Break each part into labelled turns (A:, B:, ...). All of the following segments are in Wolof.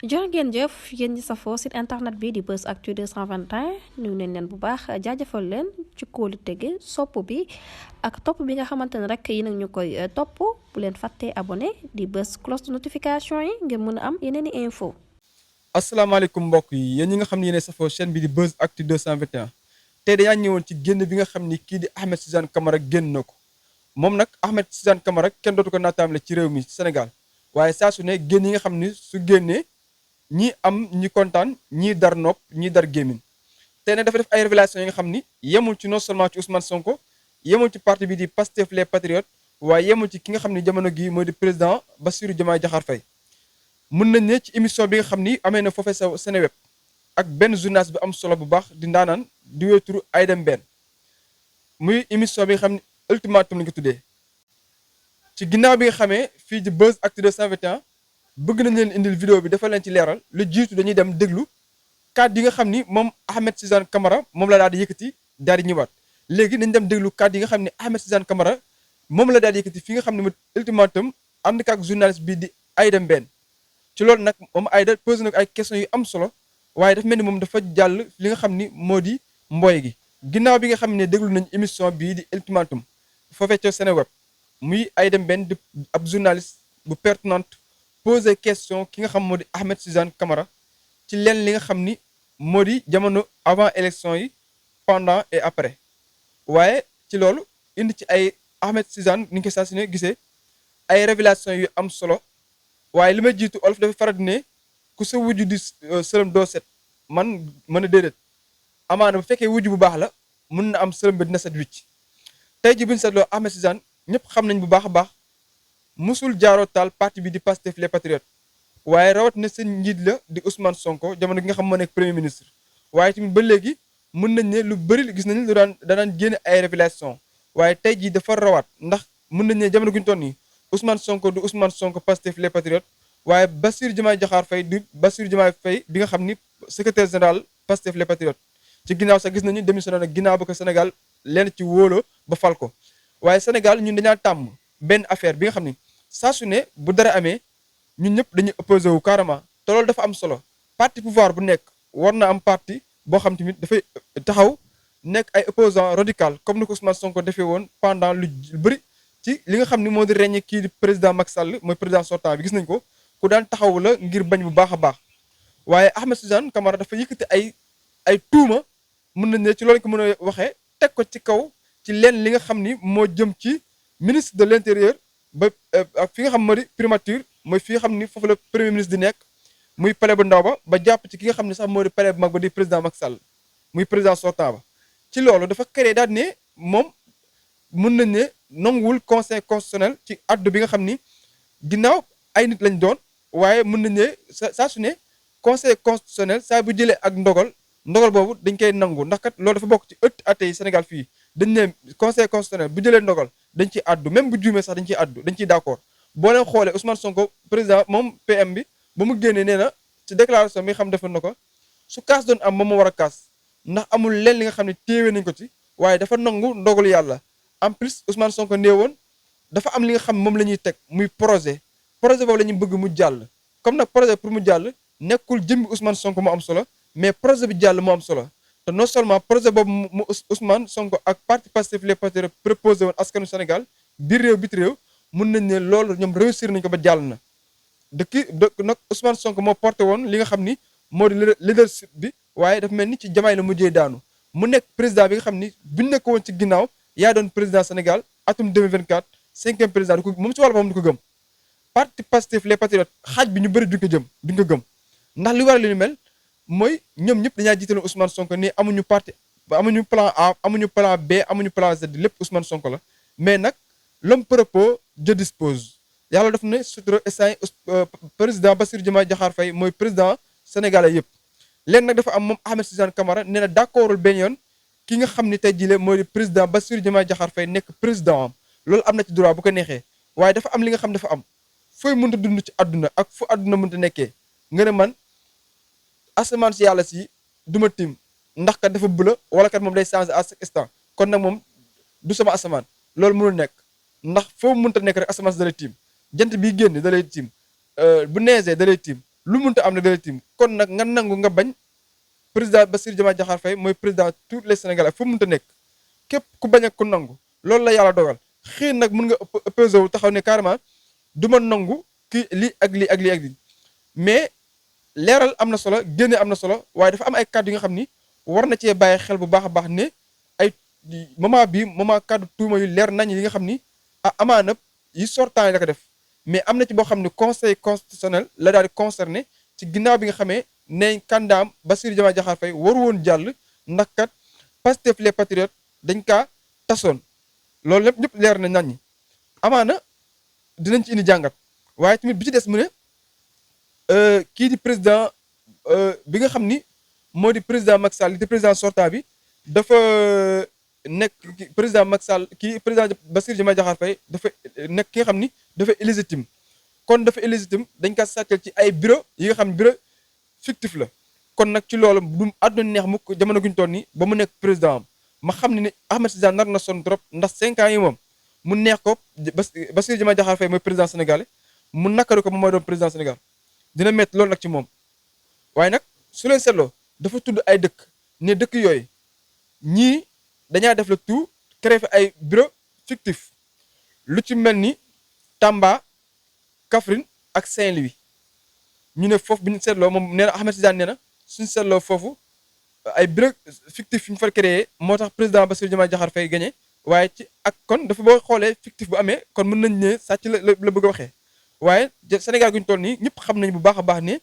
A: jërë ngeen jëf yéen ñi safoo site internet bi di Buzz Actu 221 nuyu nañ leen bu baax jaajëfal leen ci kóolu tege sopp bi ak topp bi nga xamante ne rek yi nag ñu koy topp bu leen fàttee abonné di bës cloche de notification yi ngeen mën a am yeneen i info
B: asalaamaaleykum mbokk yi yéen ñi nga xam ne yéen safoo chaîne bi di Buzz Actu 221 tey dañaa ñëwoon ci génn bi nga xam ni kii di Ahmed Suzanne Camara génn na ko moom nag Ahmed Suzanne Camara kenn dootu ko naataamle ci réew mi Sénégal waaye saa su ne génn yi nga xam ni su génnee ñii am ñi kontaan ñii dar nopp ñii dar gémmiñ tey nag dafa def ay révélation yi nga xam ni yemul ci non seulement ci Ousmane Sonko yemul ci parti bi di Pastef les Patriotes waaye yemul ci ki nga xam ni jamono gii mooy di président Bassirou Diomaye Diakhar Faye mën nañ ne ci émission bi nga xam ni amee na foofee sa Seneweb ak benn journaliste bi am solo bu baax di ndaanaan di wéeturu Aïda Mbène muy émission bi nga xam ni ultimatum lañ ko tuddee ci ginnaaw bi nga xamee fii di Buzz Actu 221 bëgg nañ leen indil vidéo bi dafa leen ci leeral lu jiitu dañuy dem déglu kàddu yi nga xam ni moom Ahmed Suzanne Camara moom la daal di yëkkati daal di ñëwaat léegi nañ dem déglu kàddu yi nga xam ne Ahmed Suzanne Camara moom la daal di yëkkati fi nga xam ne mooy ultimatum ànd ak journaliste bi di Aïda Mbène ci loolu nag moom Aïda posé na ay questions yu am solo waaye dafa mel ni moom dafa jàll li nga xam ni moo di mbooy gi ginnaaw bi nga xam ne déglu nañ émission bii di ultimatum foofee ca Seneweb muy Aïda Mbène di ab journaliste bu pertinente posé question ki nga xam moo di Ahmed Suzanne Camara ci leen li nga xam ni moo di jamono avant élection yi pendant et après waaye ci loolu indi ci ay Ahmed Suzanne ni nga ko saa su ne gisee ay révélation yu am solo waaye li may jiitu olof dafa faral di ne ku sa wujju di sëlëm doo set man mën a déedéet amaana bu fekkee wujju bu baax la mun na am sëlëm ba dina set wicc tey ji buñu seetloo Ahmed Suzanne ñëpp xam nañ bu baax a baax musul jaaroo taal parti bi di Pastef les Patriotes waaye rawat na seen njiit la di Ousmane Sonko jamono gi nga xam moo nekk premier ministre waaye tamit ba léegi mën nañ ne lu bëri gis nañ lu daan génne ay révélation waaye tey jii dafa rawaat ndax mën nañ ne jamono gu ñu toll nii Ousmane Sonko du Ousmane Sonko Pastef les Patriotes waaye Bassirou Diomaye Diakhar Faye du Bassirou Diomaye Faye bi nga xam ni secrétaire général Pastef les Patriotes ci ginnaaw sax gis nañu démissionné nag ginnaaw ba ko Sénégal leen ci wóolo ba fal ko waaye Sénégal ñun dañaa tàmm benn affaire bi nga xam ni saa su ne bu dara amee ñun ñëpp dañuy opposé wu carrément te loolu dafa am solo parti pouvoir bu nekk war na am parti boo xam tamit dafay taxaw nekk ay opposant radical comme ni ko Ousmane Sonko defee woon pendant lu bëri ci li nga xam ni moo di régné kii di président Macky Sall mooy président sortant bi gis nañ ko ku daan taxaw la ngir bañ bu baax a baax waaye Ahmed Suzanne Camara dafa yëkkati ay tuuma mën nañ ne ci loolu ko mën a waxee teg ko ci kaw ci leen li nga xam ni moo jëm ci ministre de l'intérieur ba fi nga xam moo di primature mooy fi nga xam ni foofu la premier ministre di nekk muy palais bu ndaw ba jàpp ci ki nga xam ne sax moo di palais bu mag ba di président Macky Sall muy président sortant ba ci loolu dafa créé daal ne moom mën nañ ne nanguwul conseil constitutionnel ci addu bi nga xam ni ginnaaw ay nit lañ doon waaye mën nañ ne saa su ne conseil constitutionnel saa bu jëlee ak ndogal boobu dañ koy nangu ndax kat loolu dafa bokk ci ëtt atte yi Sénégal fii dañ ne conseil constitutionnel bu jëlee ndogal dañ ciy addu même bu juumee sax dañ ciy addu dañ ciy d'accord boo leen xoolee Ousmane Sonko président moom PM bi ba mu génnee nee na ci déclaration bi nga xam defoon na ko su kaas doon am moom moo war a kaas ndax amul leen li nga xam ne téewee nañ ko ci waaye dafa nangu ndogalu yàlla en plus Ousmane Sonko nee woon dafa am li nga xam moom la ñuy teg muy projet boobu la ñuy bëgg mu jàll comme nag projet pour mu jàll nekkul jëmbi Ousmane Sonko mu am solo mais projet bi jàll mu am solo te non seulement projet boobu mu Ousmane Sonko ak parti Pastef les Patriotes proposé woon askanu Sénégal biir réew biti réew mun nañ ne loolu ñoom réussir nañ ko ba jàll na dëkk nag Ousmane Sonko moo porté woon li nga xam ni moo di leadership bi waaye dafa mel ni ci jamaay la mujjee daanu mu nekk président bi nga xam ni buñ nekk woon ci ginnaaw yaa doon président Sénégal atum 2024 cinquième président du ko moom ci wàllu moom du ko gëm parti Pastef les Patriotes xaaj bi ñu bëri duñ ko gëm ndax li waral li ñu mel mooy ñoom ñëpp dañaa jiitaloon Ousmane Sonko ni amuñu parti amuñu plan A amuñu plan B amuñu plan Z lépp Ousmane Sonko la mais nag l'homme propose Dieu dispose yàlla daf ne sutura instant président Bassirou Diomaye Diakhar Faye mooy président sénégalais yëpp léegi nag dafa am moom Ahmed Suzanne Camara nee na d'accordul benn yoon ki nga xam ni tey jii mooy di président Bassirou Diomaye Diakhar Faye nekk président am loolu am na ci droit bu ko neexee waaye dafa am li nga xam dafa am fooy mënta dund ci àdduna ak fu àdduna mënta nekkee nga ne man asamaan si yàlla si duma tim ndax kat dafa bula wala kat moom day changer à chaque instant kon nag moom du sama asamaan loolu mënul nekk ndax foo mënta nekk rek asamaan si da lay tiim jant bi génn da lay tiim bu neesee da lay tiim lu munta am na dala tiim kon nag nga nangu nga bañ président Bassirou Diomaye Diakhar Faye mooy président tous les Sénégalais fu munta nekk képp ku bañ ak ku nangu loolu la yàlla dogal xëy nag mun nga opposé wu taxaw ne carrément du ma nangu kii lii ak lii ak lii ak lii mais leeral am na solo génne am na solo waaye dafa am ay kàddu yi nga xam ni war na cee bàyyi xel bu baax a baax ne ay moment bi moment kàddu tuuma yu leer nañ yi nga xam ni amaana yi sortant yi la ko def mais am na ci boo xam ne conseil constitutionnel la daal di concerné ci ginnaaw bi nga xamee ne kandaam Bassirou Diomaye Diakhar Faye waru woon jàll ndax kat Pastef les patriotes dañ kaa tasoon loolu lépp ñëpp leer na nañ ñi amaana dinañ ci indi jàngat waaye tamit bi ci des mu ne kii di président bi nga xam ni moo di président Macky Sall di président sortant bi dafa nekk président Macky Sall kii président Bassirou Diomaye Diakhar Faye dafa nekk ki nga xam ni dafa illégitime kon dafa illégitime dañ ko sàccal ci ay bureau yi nga xam ne bureau fictif la kon nag ci loolu du àdduna neex mukk jamono guñu toll nii ba mu nekk président am ma xam ne ni Ahmed Tidiane nar na sonn trop ndax 5 ans yi moom mu neex ko Bassirou Diomaye Diakhar Faye mooy président sénégalais mu nakari ko moom mooy doon président Sénégal dina métti loolu nag ci moom waaye nag su leen seetloo dafa tudd ay dëkk ne dëkk yooyu ñii dañaa def le tout créé fi ay bureau fictif lu ci mel ni Tamba Kaffrine ak Saint-Louis ñu ne foofu bi ñu seetloo moom nee na Ahmed Tidiane nee na suñu seetloo foofu ay bureau fictif yi ñu fa créé moo tax président Bassirou Diomaye Diakhar Faye gagné waaye ci ak kon dafa boo xoolee fictif bu amee kon mën nañ ne sàcc la bëgg a waxee waaye Sénégal gu ñu toll nii ñëpp xam nañ bu baax a baax ne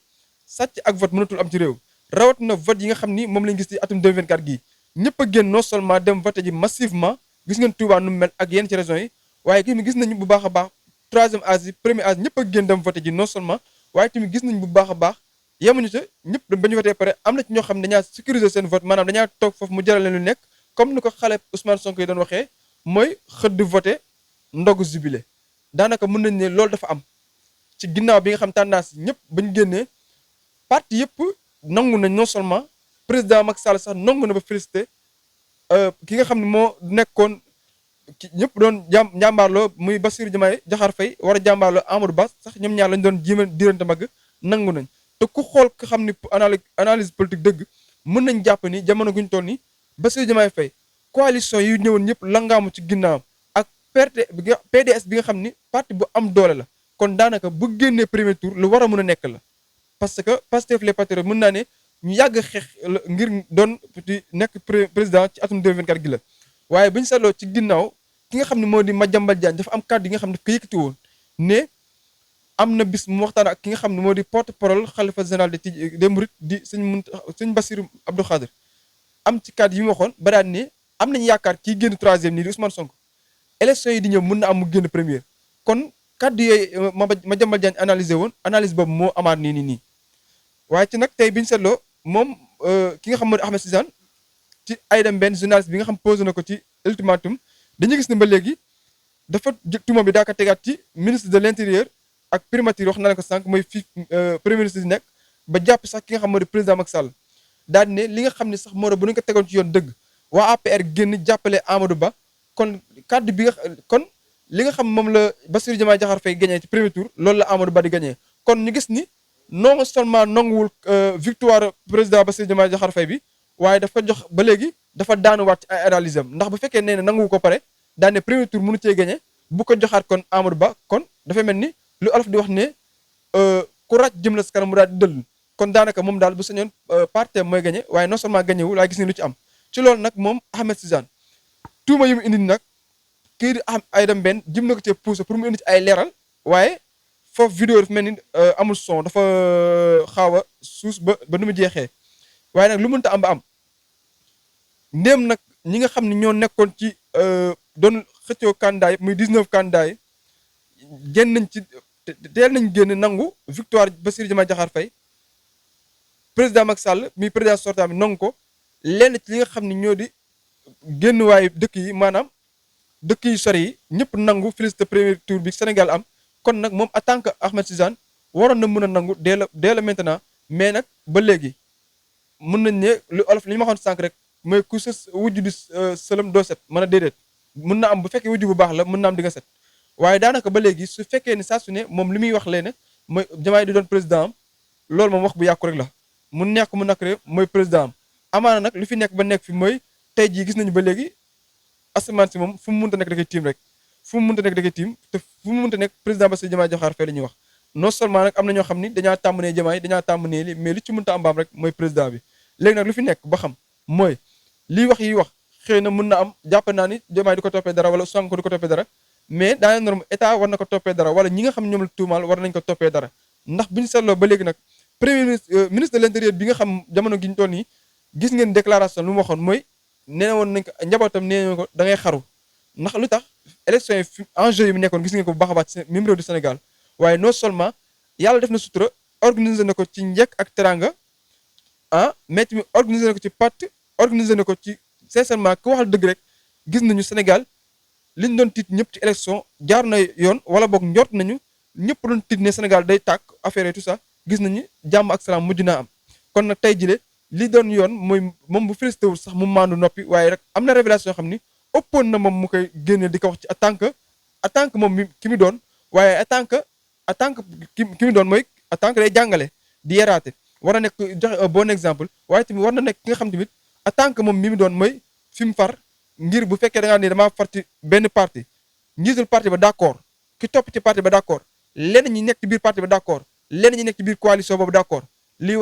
B: sàcc ak vote mënatul am ci réew rawat na vote yi nga xam ni moom lañ gis ci atum 2024 gii ñëpp a génn non seulement dem voté ji massivement gis ngeen Touba nu mu mel ak yenn ci régions yi waaye gis nañu bu baax a baax troisième âge yi premier âge ñëpp a génn dem voté ji non seulement waaye tamit gis nañ bu baax a baax yemuñu ca ñëpp ba ñu voté pare am na ci ñoo xam ne dañaa sécuriser seen vote maanaam dañaa toog foofu mu jaral leen lu nekk comme ni ko xale Ousmane Sonko yi doon waxee mooy xëdd voté ndogu jubilé daanaka mën nañ ne loolu dafa am ci ginnaaw bi nga xam tendance ñëpp ba ñu génnee parti yëpp nangu nañ non seulement président Macky Sall sax nangu na ba félicité ki nga xam ne moo nekkoon ñëpp doon jàmbaarloo muy Bassirou Diomaye Diakhar Faye war a jàmbaarloo Amadou Ba sax ñoom ñaar lañ doon jéem a diirante mag nangu nañ te ku xool ko xam ni analyse politique dëgg mën nañ jàpp ni jamono guñ toll ni Bassirou Diomaye Faye coalition yu ñëwoon ñëpp langaamu ci ginnaawam ak PDS bi nga xam ni parti bu am doole la kon daanaka bu génnee premier tour lu war a mën a nekk la parce que Pastef les patriotes mën naa ne ñu yàgg xeex ngir doon di nekk président ci atum 2024 gi la waaye bu ñu seetloo ci ginnaaw ki nga xam ne moo di Madiambal Diagne dafa am kàddu yi nga xam ne daf ko yëkkati woon ne am na bis mu waxtaan ak ki nga xam ne moo di porte parole xalifa général des Mourides di sëñ Bassirou Abdou Khadre am ci kàddu yi mu waxoon ba daan ne am nañu yaakaar kii génn troisième nii di Ousmane Sonko élection yi di ñëw mën na am mu génn première kon kàddu yooyu Madiambal Diagne analysé woon analyse boobu moo amaat nii waaye ci nag tey bi ñu seetloo moom ki nga xam moo di Ahmed Tidiane ci Aïda Mbène journaliste bi nga xam posé na ko ci ultimatum dañuy gis ne ba léegi dafa tuuma bi daa ko tegaat ci ministre de l' intérieur ak primature wax na leen ko sànq mooy fii premier ministre yi nekk ba jàpp sax ki nga xam moo di président Macky Sall daal di ne li nga xam ne sax moo bu ñu ko tegoon ci yoon dëgg waa APR génn jàppale Amadou Ba kon kàddu bi kon li nga xam moom la Bassirou Diomaye Diakhar Faye gagné ci premier tour loolu la Amadou Ba di gagné kon ñu gis ni non seulement nanguwul victoire président Bassirou Diomaye Diakhar Faye bi waaye dafa jox ba léegi dafa daanuwaat ci ay analyse am ndax bu fekkee nee na nanguwu ko pare daan ne premier tour mënu cee gagné bu ko joxaat kon Amadou Ba kon dafay mel ni lu olof di wax ne ku ràcc jëm la si kanam mu daal di dëll kon daanaka moom daal bu sañoon parti mooy gagné waaye non seulement gagné wul waaye gis ni lu ci am ci loolu nag moom Ahmed Tidiane tuuma yi mu indi nag kii di Aïda Mbène jëm na ko cee poussé pour mu indi ci ay leeral waaye foofu vidéo dafa mel ni amul son dafa xaaw a suus ba nu mu jeexee waaye nag lu mënta am ba am ndéem nag ñi nga xam ne ñoo nekkoon ci doon xëccoo candidat yi muy 19 candidat yi génn nañ ci teel nañ génn nangu victoire Bassirou Diomaye Diakhar Faye président Macky Sall muy président sortant bi nangu ko lenn ci li nga xam ne ñoo di génn waaye dëkk yi maanaam dëkk yi sori yi ñëpp nangu félicité premier tour bi Sénégal am kon nag moom en tant que Ahmed Tidiane waroon na mën a nangu dès le maintenant mais nag ba léegi mën nañ ne lu olof li ñu ma waxoon sànq rek mooy ku sa wujj di sëlam doo set mën a déedéet mën na am bu fekkee wujj bu baax la mën na am di nga set waaye daanaka ba léegi su fekkee ni saa su ne moom li muy wax lee ne mooy Diomaye di doon président am loolu moom wax bu yàqu rek la mu nekk mu nakk mooy président am amaana nag lu fi nekk ba nekk fi mooy tey jii gis nañu ba léegi asamaan si moom fu mu mënta nekk da koy tiim rek fu mu mënta nekk da koy tiim te fu mu mënta nekk président Bassirou Diomaye Diakhar Faye la ñuy wax non seulement nag am na ñoo xam ni dañaa tàmm ne Diomaye dañaa tàmm ne li mais li ci mënta am baam rek mooy président bi léegi nag lu fi nekk ba xam mooy lii wax yi wax xëy na mën na am jàpp naa ni Diomaye di ko toppee dara wala Sonko di ko toppee dara mais dans les normes état war na ko toppee dara wala ñi nga xam ne ñoom la tuumaal war nañ ko toppee dara ndax bi ñu seetloo ba léegi nag premier ministre de l'intérieur bi nga xam jamono gi ñu toll nii gis ngeen déclaration lu mu waxoon mooy nee woon nañ ko njabootam nee nañ ko da ngay xaru ndax lu tax élection yi fi enjeu yi mu nekkoon gis ngeen ko bu baax a baax ci même réew du Sénégal waaye non seulement yàlla def na sutura organiser na ko ci njëkk ak teranga mais tamit organiser na ko ci parti organiser na ko ci sincèrement ku waxal dëgg rek gis nañu Sénégal liñ doon tiit ñëpp ci élection jaar na yoon wala boog njort nañu ñëpp doon tiit ne Sénégal day tàkk affaire et tout ça gis nañu jàmm ak salaam mujj naa am kon nag tey jile li doon yoon mooy moom bu félicité wul sax mu maandu noppi waaye rek am na révélation yoo xam ni ëppoon na moom mu koy génnee di ko wax ci en tant que moom mi ki mu doon waaye en tant que ki mu doon mooy en tant que day jàngale di yaraate war a nekk joxe un bon exemple waaye tamit war na nekk ki nga xam tamit en tant que moom mi mu doon mooy fi mu far ngir bu fekkee da ngaa ne damaa far ci benn parti njiitul parti ba d'accord ki topp ci parti ba d'accord lenn ñi nekk ci biir parti ba d'accord lenn ñi nekk ci biir coalition boobu d'accord li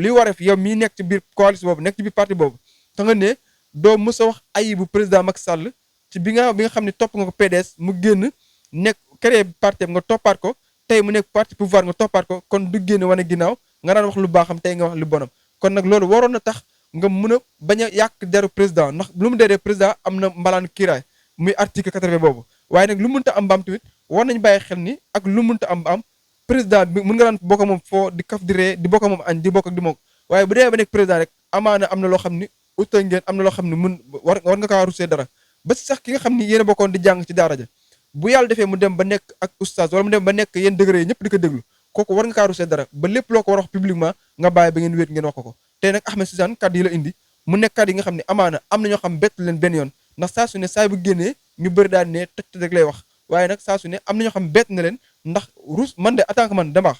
B: wareef yow mii nekk ci biir coalition boobu nekk ci biir parti boobu te nga ne doo mës a wax ayi bu président Macky Sall ci bi nga xam ne topp nga ko PDS mu génn nekk créé parti nga toppaat ko tey mu nekk parti pouvoir nga toppaat ko kon du génn wane ginnaaw nga daan wax lu baaxam tey nga wax lu bonam kon nag loolu waroon na tax nga mën a bañ a yàq deru président ndax lu mu dee président am na mbalaan kiiraay muy article 80 boobu waaye nag lu mënta am baam tamit war nañu bàyyi xel ni ak lu mënta am am président bi mën nga daan bokk moom foo di kaf di ree di bokk moom añ di bokk ak di moom waaye bu dee ba nekk président rek amaana am na loo xam ni utal ngeen am na loo xam ni war nga kaa rusee dara ba si sax ki nga xam ni yéen a bokkoon di jàng ci daara ja bu yàlla defee mu dem ba nekk ak oustaz wala mu dem ba nekk yéen degré yi ñëpp di ko déglu kooku war nga kaa rusee dara ba lépp loo ko war a wax publiquement nga bàyyi ba ngeen wéet ngeen wax ko tey nag Ahmed Suzanne kàddu yi la indi mu nekk kàddu yi nga xam ne amaana am na ñoo xam bett leen benn yoon ndax saa su ne saa bu génnee ñu bëri daan ne tëj rek lay wax waaye nag saa su ne am na ñoo xam bett na leen ndax rus man de en tant que man dama wax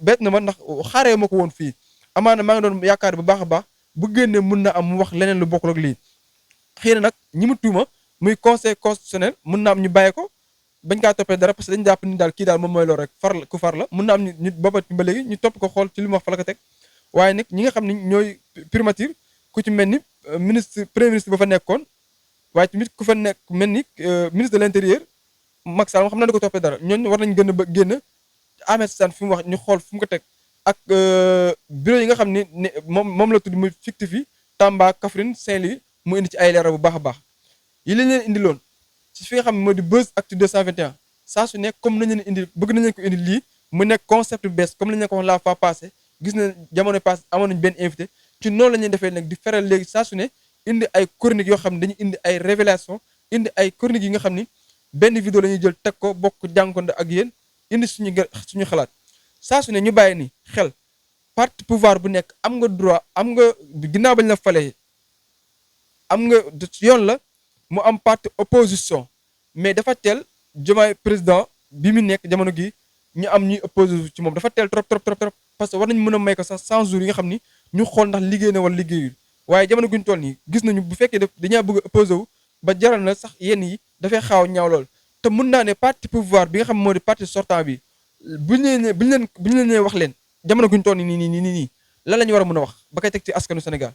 B: bett na ma ndax xaaree ma ko woon fii amaana maa ngi doon yaakaar bu baax a baax bu génnee mun na am mu wax leneen lu bokkul ak lii xëy na nag ñi mu tuuma muy conseil constitutionnel mun na am ñu bàyyi ko bañ kaa toppee dara parce que dañu jàpp ni daal kii daal moom mooy loolu rek ku far la mun na am ñu bobat ba léegi ñu topp ko xool ci li mu wax fa la ko teg waaye nag ñi nga xam ni ñooy primature ku ci mel ni premier ministre ba fa nekkoon waaye tamit ku fa nekk mel ni ministre de l'intérieur Macky Sall xam na da ko toppee dara ñooñu war nañ gën a ba génn Ahmed Suzanne fi mu wax ñu xool fu mu ko teg ak bureau yi nga xam ni moom la tudd muy fictif yi Tamba Kaffrine Saint-Louis mu indi ci ay leeral bu baax a baax yi lañ leen indi loon ci fi nga xam ne moo di Buzz Actu 221 saa su nekk comme nañu leen indi bëgg nañu ko indi lii mu nekk concept bu bees comme lañu leen ko wax la fois passée gis na jamono passé amoon nañu benn invité ci noonu la ñuy defee nag di feral léegi saa su ne indi ay chroniques yoo xam ne dañuy indi ay révélation indi ay chroniques yi nga xam ni benn vidéo la ñuy jël teg ko bokk jànkonde ak yéen indi suñu xalaat saa su ne ñu bàyyi ni xel parti pouvoir bu nekk am nga droit am nga ginnaaw bañ la falee am nga yoon la mu am parti opposition mais dafa teel Diomaye président bi mu nekk jamono gi ñu am ñuy opposé ci moom dafa teel trop parce que war nañu mën a may ko sax 100 jours yi nga xam ni ñu xool ndax liggéey na wala liggéeyul waaye jamono guñu toll nii gis nañu bu fekkee dañaa bëgg a opposé wu ba jaral na sax yenn yi dafay xaaw ñaaw lool te mën naa ne parti pouvoir bi nga xam moo di parti sortant bi buñu leen wax leen jamono guñu toll nii lan la ñu war a mën a wax ba koy teg ci askanu Sénégal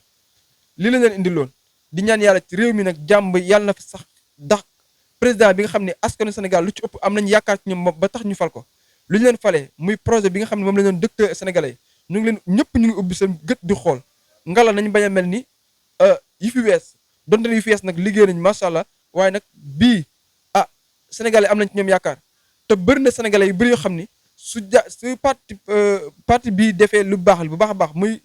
B: lii la leen indi loon di ñaan yàlla ci réew mi nag jàmm yàlla na fi sax ndax président bi nga xam ne askanu Sénégal lu ci ëpp am nañu yaakaar ci ñoom ba tax ñu fal ko lu ñu leen falee muy projet bi nga xam ne moom la ñu doon dëkk sénégalais ñu ngi leen ñëpp ñu ngi ubbi seen gët di xool ngala nañu bañ a mel ni yi fi wees donte ne yi fi wees nag liggéey nañu macha allah waaye nag bii sénégalais am nañ ci ñoom yaakaar te bëri na sénégalais yu bëri yoo xam ni su parti bii defee lu baax bu baax a baax muy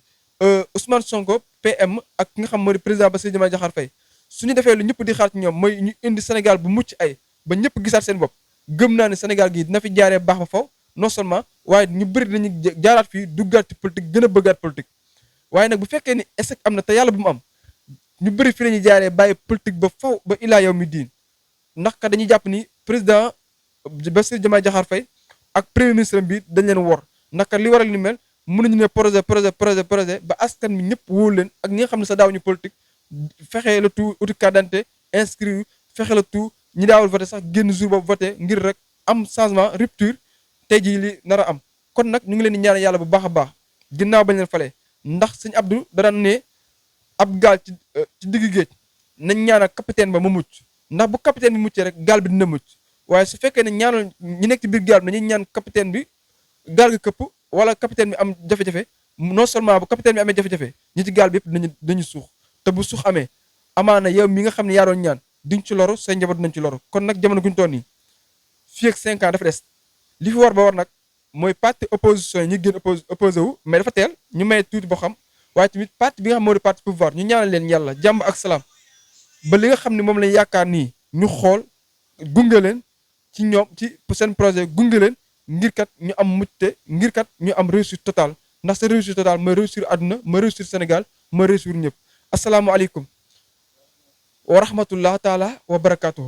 B: Ousmane Sonko PM ak ki nga xam moo di président Bassirou Diomaye Diakhar Faye suñu defee lu ñëpp di xaar ci ñoom mooy ñu indi Sénégal bu mucc ay ba ñëpp gisaat seen bopp gëm naa ne Sénégal gii dina fi jaaree baax ba faw non seulement waaye ñu bëri dañuy jaaraat fii duggaat ci politique gën a bëggaat politique waaye nag bu fekkee ni échec am na te yàlla bu mu am ñu bëri fi la ñuy jaaree bàyyi politique ba faw ba ilaa yow mi diin ndax kat dañuy jàpp ni président Bassirou Diomaye Diakhar Faye ak premier ministre bi dañ leen wor ndax kat li waral ni mel mën nañu ne projet ba askan bi ñëpp wóolu leen ak ñi nga xam ne sa daaw ñu politique fexe la tout uti carte d'identité inscrit fexe la tout ñi daawul voté sax génn jour boobu voté ngir rek am changement rupture tey jii li nar a am kon nag ñu ngi leen di ñaan yàlla bu baax a baax ginnaaw bañ leen falee ndax sëñ Abdou daan ne ab gaal ci digg géej nañ ñaanal capitaine ba mu mucc ndax bu capitaine bi muccee rek gaal bi dina mucc waaye su fekkee ne ñaanal ñi nekk ci biir gaal bi dañuy ñaan capitaine bi gaal gi këpp wala capitaine bi am jafe-jafe non seulement bu capitaine bi amee jafe-jafe ñi ci gaal bi yëpp dañu suux te bu suux amee amaana yow mi nga xam ne yaa doon ñaan diñ ci loru say njaboot dinañ ci loru kon nag jamono guñu toon nii fii ak 5 ans dafa des li fi war ba war nag mooy parti opposition yi ñu gën opposé wu mais dafa teel ñu may tuuti boo xam waaye tamit parti bi nga xam moo di parti pouvoir ñu ñaanal leen yàlla jàmm ak salaam ba li nga xam ne moom lañ yaakaar nii ñu xool gunge leen ci ñoom ci seen projet gunge leen ngir kat ñu am mucte ngir kat ñu am réussite totale ndax sa réussite totale mooy réussir àdduna mooy réussir Sénégal mooy réussir ñëpp asalaamualeykum wa rahmatullah taala wa barakaatuhu